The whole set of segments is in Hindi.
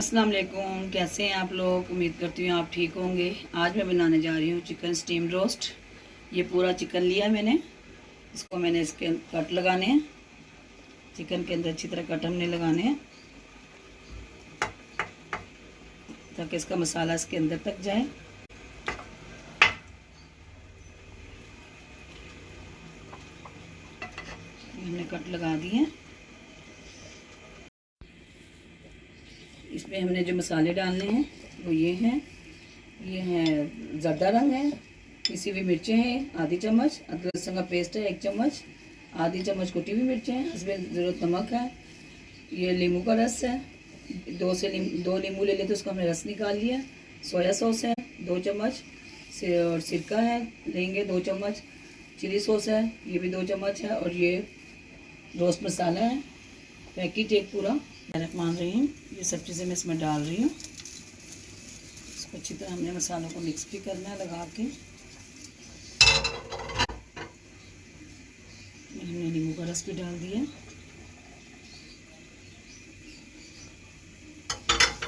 अस्सलाम वालेकुम, कैसे हैं आप लोग। उम्मीद करती हूँ आप ठीक होंगे। आज मैं बनाने जा रही हूँ चिकन स्टीम रोस्ट। ये पूरा चिकन लिया मैंने, इसको मैंने इसके कट लगाने हैं। चिकन के अंदर अच्छी तरह कट हमने लगाने हैं ताकि इसका मसाला इसके अंदर तक जाए। हमने कट लगा दिए। इसमें हमने जो मसाले डालने हैं वो ये है ज़र्दा रंग है, पिसी हुई मिर्चें हैं आधी चम्मच, अदरक लहसुन का पेस्ट है 1 चम्मच, आधी चम्मच कुटी हुई मिर्चें हैं, इसमें ज़रूरत नमक है, ये नींबू का रस है, दो नींबू ले लेते तो उसका हमने रस निकाल लिया। सोया सॉस है 2 चम्मच, और सिरका है लेंगे 2 चम्मच, चिली सॉस है ये भी 2 चम्मच है, और ये रोस्ट मसाला है पैकेट एक पूरा। रहमान रहीम, ये सब चीज़ें मैं इसमें डाल रही हूँ। इसको अच्छी तरह हमने मसालों को मिक्स भी करना है लगा के। हमने नींबू का रस भी डाल दिया।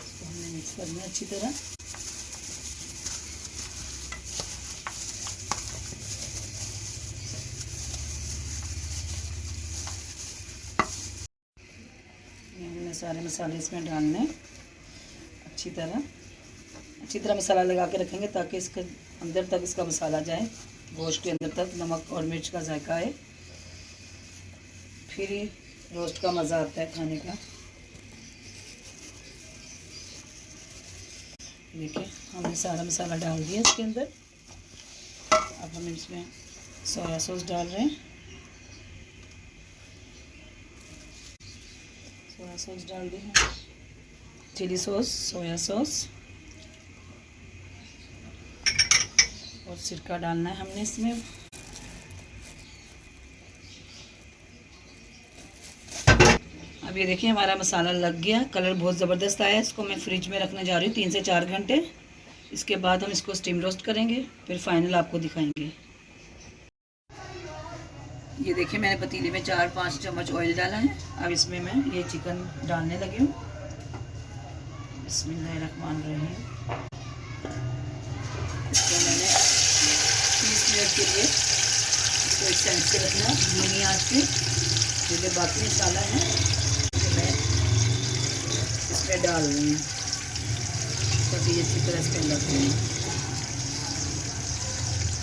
इसको हमने मिक्स करना है अच्छी तरह। हमने सारे मसाले इसमें डालने हैं अच्छी तरह मसाला लगा के रखेंगे ताकि इसके अंदर तक इसका मसाला जाए, गोश्त के अंदर तक नमक और मिर्च का जायका आए, फिर ही रोस्ट का मज़ा आता है खाने का। देखिए हमने सारा मसाला डाल दिया इसके अंदर। अब हम इसमें सोया सॉस डाल रहे हैं। सोया सॉस डाल दी है, चिली सॉस, सोया सॉस और सिरका डालना है हमने इसमें। अब ये देखिए हमारा मसाला लग गया, कलर बहुत ज़बरदस्त आया है। इसको मैं फ्रिज में रखने जा रही हूँ 3 से 4 घंटे। इसके बाद हम इसको स्टीम रोस्ट करेंगे, फिर फाइनल आपको दिखाएंगे। ये देखिए मैंने पतीले में 4-5 चम्मच ऑयल डाला है। अब इसमें मैं ये चिकन डालने लगी हूँ। बिस्मिल्लाहिर्रहमानिर्रहीम। इसको मैंने 30 मिनट के लिए इसको एक साइड से रखना धीमी आंच पे। जो बाकी मसाला है तो मैं इसमें डाल रही हूँ ताकि ये अच्छी तरह से लग जाए।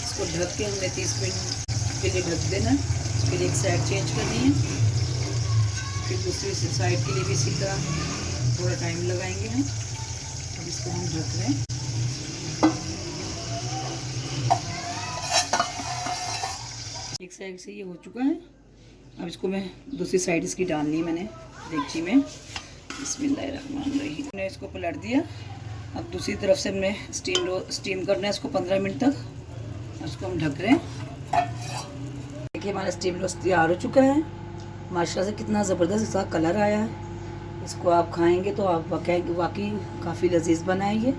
इसको ढक के हमने 30 मिनट के लिए ढक देना। फिर एक साइड चेंज करनी है, फिर दूसरी साइड के लिए भी इसी तरह थोड़ा टाइम लगाएंगे हम। अब इसको हम ढक रहे हैं। एक साइड से ये हो चुका है। अब इसको मैं दूसरी साइड इसकी डालनी है मैंने देगची में। बिस्मिल्लाहिर्रहमानिर्रहीम। हमने इसको पलट दिया। अब दूसरी तरफ से हमने स्टीम करना है इसको 15 मिनट तक। इसको हम ढक रहे हैं। देखिए हमारा स्टीम रोस्ट तैयार हो चुका है। माशाल्लाह से कितना ज़बरदस्त इसका कलर आया है। इसको आप खाएंगे तो आप वाकई काफ़ी लजीज बनाएंगे।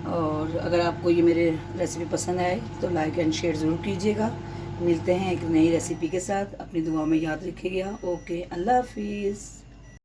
और अगर आपको ये मेरे रेसिपी पसंद आए तो लाइक एंड शेयर ज़रूर कीजिएगा। मिलते हैं एक नई रेसिपी के साथ। अपनी दुआ में याद रखिएगा। ओके, अल्लाह हाफिज़।